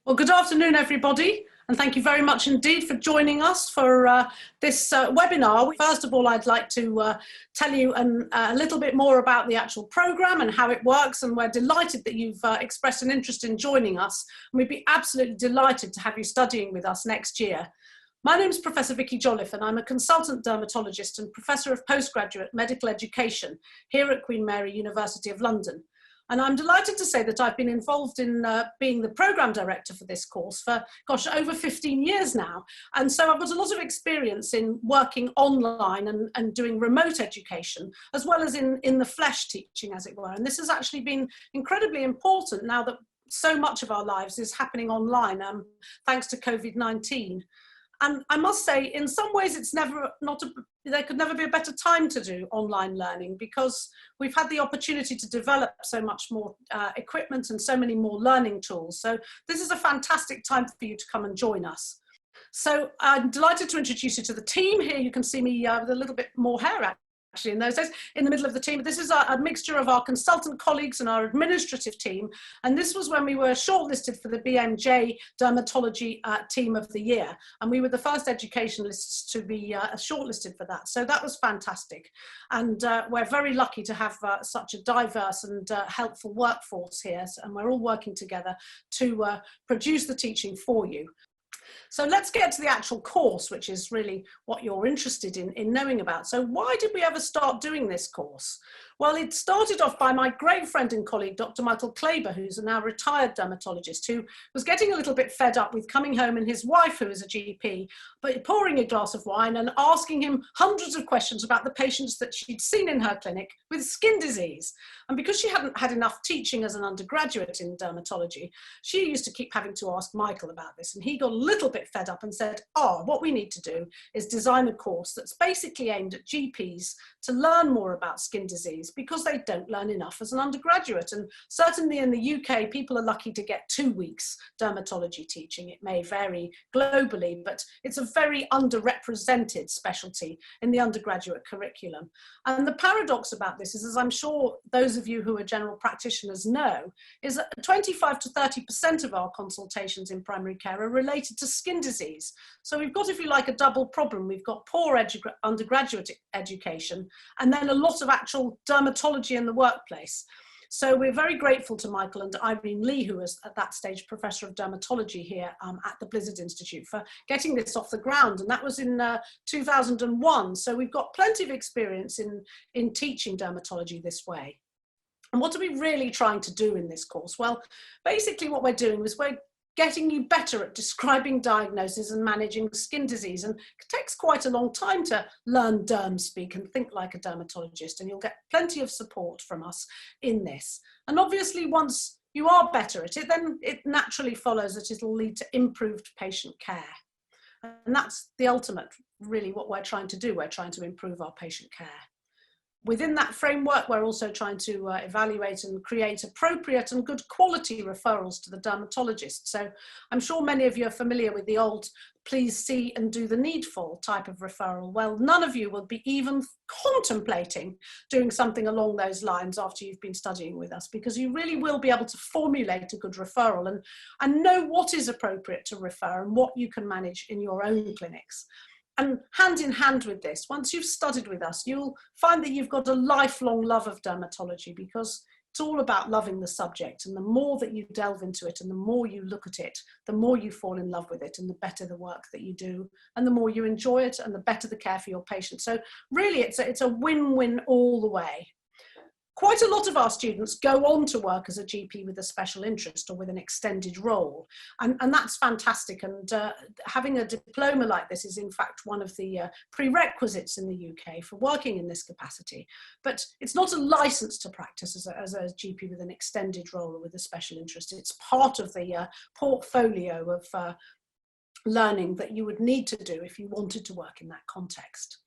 Well, good afternoon, everybody, and thank you very much indeed for joining us for this webinar. First of all, I'd like to tell you a little bit more about the actual programme and how it works, and we're delighted that you've expressed an interest in joining us, and we'd be absolutely delighted to have you studying with us next year. My name is Professor Vicky Jolliffe, and I'm a consultant dermatologist and Professor of Postgraduate Medical Education here at Queen Mary University of London. And I'm delighted to say that I've been involved in being the programme director for this course for, gosh, over 15 years now. And so I've got a lot of experience in working online and doing remote education, as well as in the flesh teaching, as it were. And this has actually been incredibly important now that so much of our lives is happening online, thanks to COVID-19. And I must say, in some ways, there could never be a better time to do online learning, because we've had the opportunity to develop so much more equipment and so many more learning tools. So this is a fantastic time for you to come and join us. So I'm delighted to introduce you to the team. Here you can see me with a little bit more hair actually in those days, in the middle of the team. This is a mixture of our consultant colleagues and our administrative team. And this was when we were shortlisted for the BMJ Dermatology Team of the Year. And we were the first educationalists to be shortlisted for that. So that was fantastic. And we're very lucky to have such a diverse and helpful workforce here. And we're all working together to produce the teaching for you. So let's get to the actual course, which is really what you're interested in knowing about. So why did we ever start doing this course? Well, it started off by my great friend and colleague, Dr. Michael Klaber, who's a now retired dermatologist, who was getting a little bit fed up with coming home and his wife, who is a GP, but pouring a glass of wine and asking him hundreds of questions about the patients that she'd seen in her clinic with skin disease. And because she hadn't had enough teaching as an undergraduate in dermatology, she used to keep having to ask Michael about this. And he got a little bit fed up and said, what we need to do is design a course that's basically aimed at GPs to learn more about skin disease, because they don't learn enough as an undergraduate. And certainly in the UK, people are lucky to get 2 weeks dermatology teaching. It may vary globally, but it's a very underrepresented specialty in the undergraduate curriculum. And the paradox about this is, as I'm sure those of you who are general practitioners know, is that 25 to 30% of our consultations in primary care are related to skin disease. So we've got, if you like, a double problem. We've got poor undergraduate education, and then a lot of actual dermatology in the workplace. So we're very grateful to Michael and Irene Lee, who was at that stage Professor of Dermatology here at the Blizzard Institute, for getting this off the ground. And that was in 2001. So we've got plenty of experience in teaching dermatology this way. And what are we really trying to do in this course? Well, basically what we're doing is we're getting you better at describing diagnosis and managing skin disease. And it takes quite a long time to learn derm speak and think like a dermatologist, and you'll get plenty of support from us in this. And obviously, once you are better at it, then it naturally follows that it'll lead to improved patient care. And that's the ultimate, really, what we're trying to do. We're trying to improve our patient care. Within that framework, we're also trying to evaluate and create appropriate and good quality referrals to the dermatologist. So I'm sure many of you are familiar with the old please see and do the needful type of referral. Well, none of you will be even contemplating doing something along those lines after you've been studying with us, because you really will be able to formulate a good referral and know what is appropriate to refer and what you can manage in your own clinics. And hand in hand with this, once you've studied with us, you'll find that you've got a lifelong love of dermatology, because it's all about loving the subject. And the more that you delve into it and the more you look at it, the more you fall in love with it, and the better the work that you do, and the more you enjoy it, and the better the care for your patients. So really, it's a win-win all the way. Quite a lot of our students go on to work as a GP with a special interest or with an extended role, and that's fantastic. And having a diploma like this is in fact one of the prerequisites in the UK for working in this capacity. But it's not a license to practice as a GP with an extended role or with a special interest. It's part of the portfolio of learning that you would need to do if you wanted to work in that context.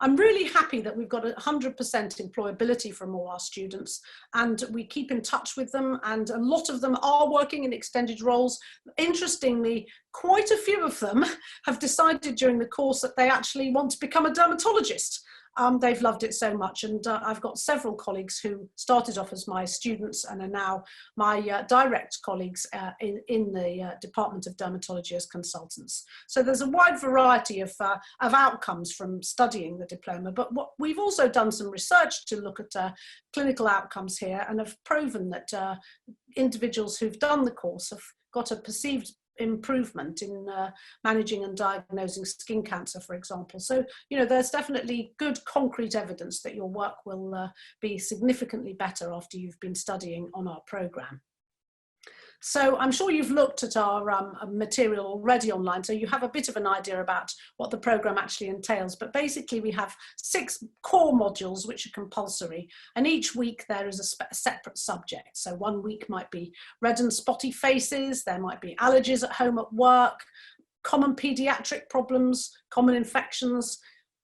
I'm really happy that we've got 100% employability from all our students, and we keep in touch with them, and a lot of them are working in extended roles. Interestingly, quite a few of them have decided during the course that they actually want to become a dermatologist. they've loved it so much. And I've got several colleagues who started off as my students and are now my direct colleagues in the Department of Dermatology as consultants. So there's a wide variety of outcomes from studying the diploma, but what we've also done some research to look at clinical outcomes here, and have proven that individuals who've done the course have got a perceived improvement in managing and diagnosing skin cancer, for example. So, you know, there's definitely good concrete evidence that your work will be significantly better after you've been studying on our programme. So I'm sure you've looked at our material already online, so you have a bit of an idea about what the programme actually entails. But basically we have 6 core modules which are compulsory, and each week there is a separate subject. So one week might be red and spotty faces, there might be allergies at home at work, common paediatric problems, common infections,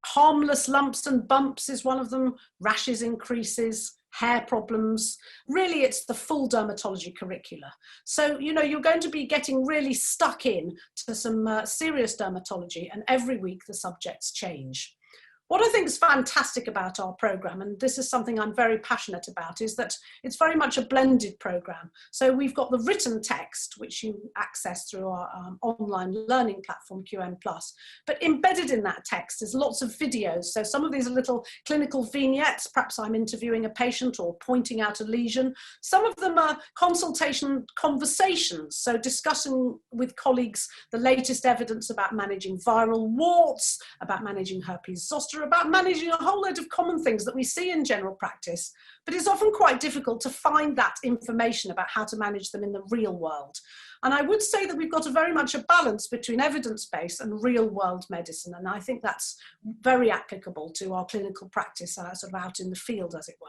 harmless lumps and bumps is one of them, rashes increases, hair problems. Really, it's the full dermatology curricula. So, you know, you're going to be getting really stuck in to some serious dermatology, and every week the subjects change. What I think is fantastic about our programme, and this is something I'm very passionate about, is that it's very much a blended programme. So we've got the written text, which you access through our online learning platform, QM+, but embedded in that text is lots of videos. So some of these are little clinical vignettes, perhaps I'm interviewing a patient or pointing out a lesion. Some of them are consultation conversations, so discussing with colleagues the latest evidence about managing viral warts, about managing herpes zoster, about managing a whole load of common things that we see in general practice, but it's often quite difficult to find that information about how to manage them in the real world. And I would say that we've got a very much a balance between evidence-based and real-world medicine, and I think that's very applicable to our clinical practice sort of out in the field, as it were.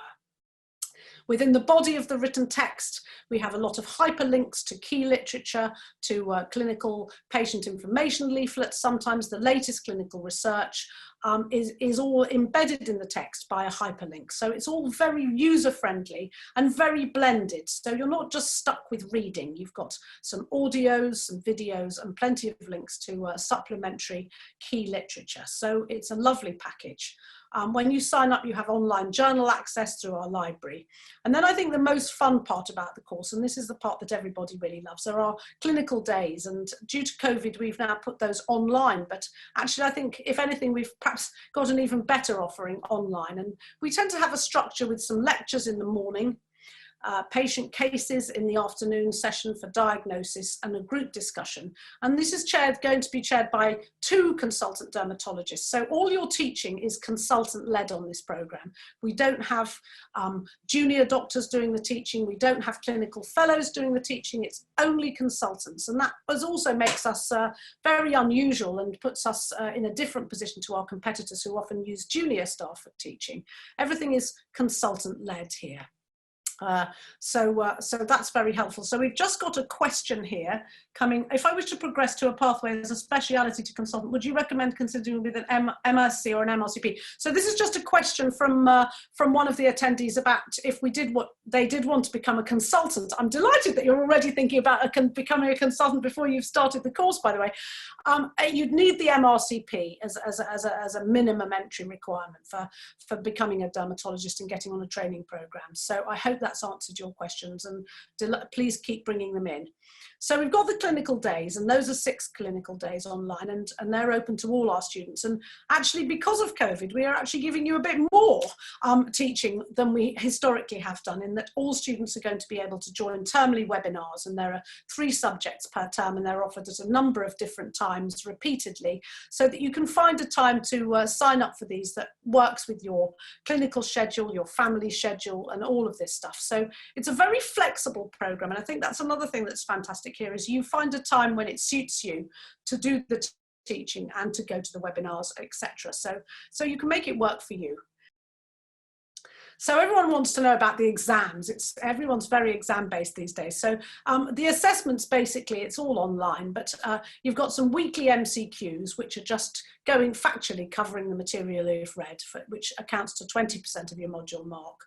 Within the body of the written text, we have a lot of hyperlinks to key literature, to clinical patient information leaflets. Sometimes the latest clinical research is all embedded in the text by a hyperlink. So it's all very user-friendly and very blended. So you're not just stuck with reading. You've got some audios, some videos, and plenty of links to supplementary key literature. So it's a lovely package. When you sign up, you have online journal access through our library. And then I think the most fun part about the course, and this is the part that everybody really loves, are our clinical days. And due to COVID, we've now put those online. But actually, I think, if anything, we've perhaps got an even better offering online. And we tend to have a structure with some lectures in the morning, patient cases in the afternoon session for diagnosis, and a group discussion. And this is going to be chaired by 2 consultant dermatologists. So all your teaching is consultant-led on this programme. We don't have junior doctors doing the teaching. We don't have clinical fellows doing the teaching. It's only consultants. And that also makes us very unusual and puts us in a different position to our competitors who often use junior staff for teaching. Everything is consultant-led here. So that's very helpful. So we've just got a question here coming. If I wish to progress to a pathway as a speciality to consultant, would you recommend considering with an MSc or an MRCP? So this is just a question from one of the attendees about if they did want to become a consultant. I'm delighted that you're already thinking about becoming a consultant before you've started the course, by the way. You'd need the MRCP as a minimum entry requirement for becoming a dermatologist and getting on a training program. So I hope that's answered your questions, and please keep bringing them in. So we've got the clinical days, and those are 6 clinical days online, and they're open to all our students. And actually, because of COVID, we are actually giving you a bit more teaching than we historically have done, in that all students are going to be able to join termly webinars, and there are 3 subjects per term, and they're offered at a number of different times repeatedly, so that you can find a time to sign up for these that works with your clinical schedule, your family schedule, and all of this stuff. So it's a very flexible program, and I think that's another thing that's fantastic here, is you find a time when it suits you to do the teaching and to go to the webinars, etc. So you can make it work for you. So everyone wants to know about the exams. Everyone's very exam based these days. So the assessments, basically, it's all online, but you've got some weekly MCQs, which are just going factually covering the material you've read, which accounts to 20% of your module mark.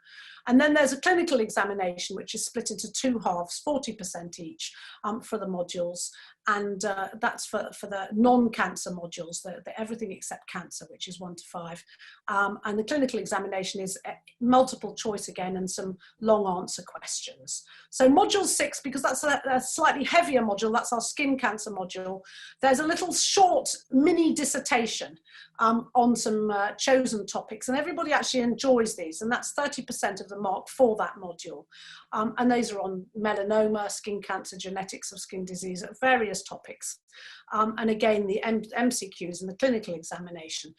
And then there's a clinical examination, which is split into two halves, 40% each for the modules. And that's for the non-cancer modules, the everything except cancer, which is 1 to 5. And the clinical examination is multiple choice again and some long answer questions. So module 6, because that's a slightly heavier module, that's our skin cancer module, there's a little short mini dissertation on some chosen topics, and everybody actually enjoys these, and that's 30% of the mark for that module. And those are on melanoma, skin cancer, genetics of skin disease, at various topics. And again, the MCQs and the clinical examination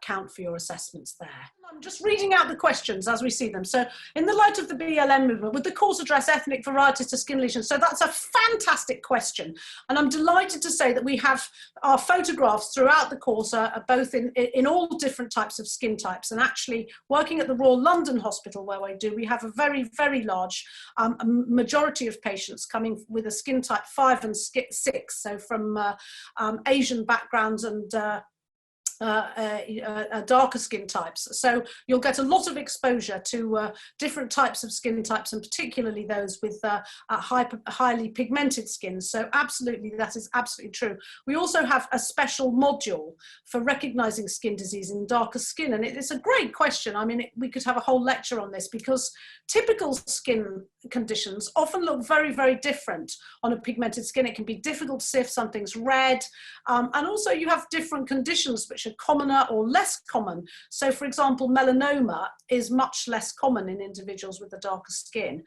count for your assessments there. I'm just reading out the questions as we see them. So, in the light of the BLM movement, would the course address ethnic varieties to skin lesions? So that's a fantastic question. And I'm delighted to say that we have our photographs throughout the course, both in all different types of skin types. And actually, working at the Royal London Hospital, where we have a very, very large majority of patients coming with a skin type 5 and 6. So from Asian backgrounds and darker skin types. So you'll get a lot of exposure to different types of skin types, and particularly those with highly pigmented skin. So absolutely, that is absolutely true. We also have a special module for recognizing skin disease in darker skin, and it's a great question. I mean, we could have a whole lecture on this, because typical skin conditions often look very, very different on a pigmented skin. It can be difficult to see if something's red, and also you have different conditions which are commoner or less common. So for example, melanoma is much less common in individuals with the darker skin,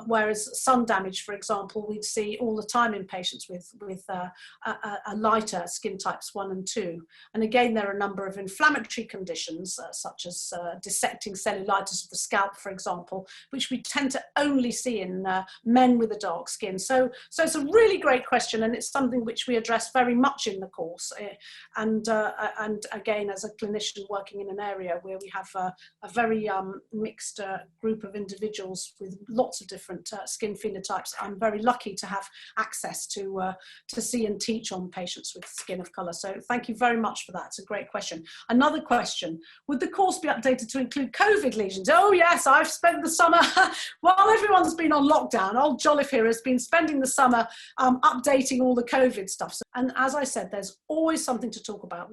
whereas sun damage, for example, we'd see all the time in patients with a lighter skin types 1 and 2. And again, there are a number of inflammatory conditions, such as dissecting cellulitis of the scalp, for example, which we tend to only see in men with a dark skin. So it's a really great question, and it's something which we address very much in the course. And again, as a clinician working in an area where we have a very mixed group of individuals with lots of different skin phenotypes, I'm very lucky to have access to see and teach on patients with skin of colour. So thank you very much for that. It's a great question. Another question: would the course be updated to include COVID lesions? Oh yes, I've spent the summer, while everyone's been on lockdown, old Jolliffe here has been spending the summer updating all the COVID stuff. So, and as I said, there's always something to talk about.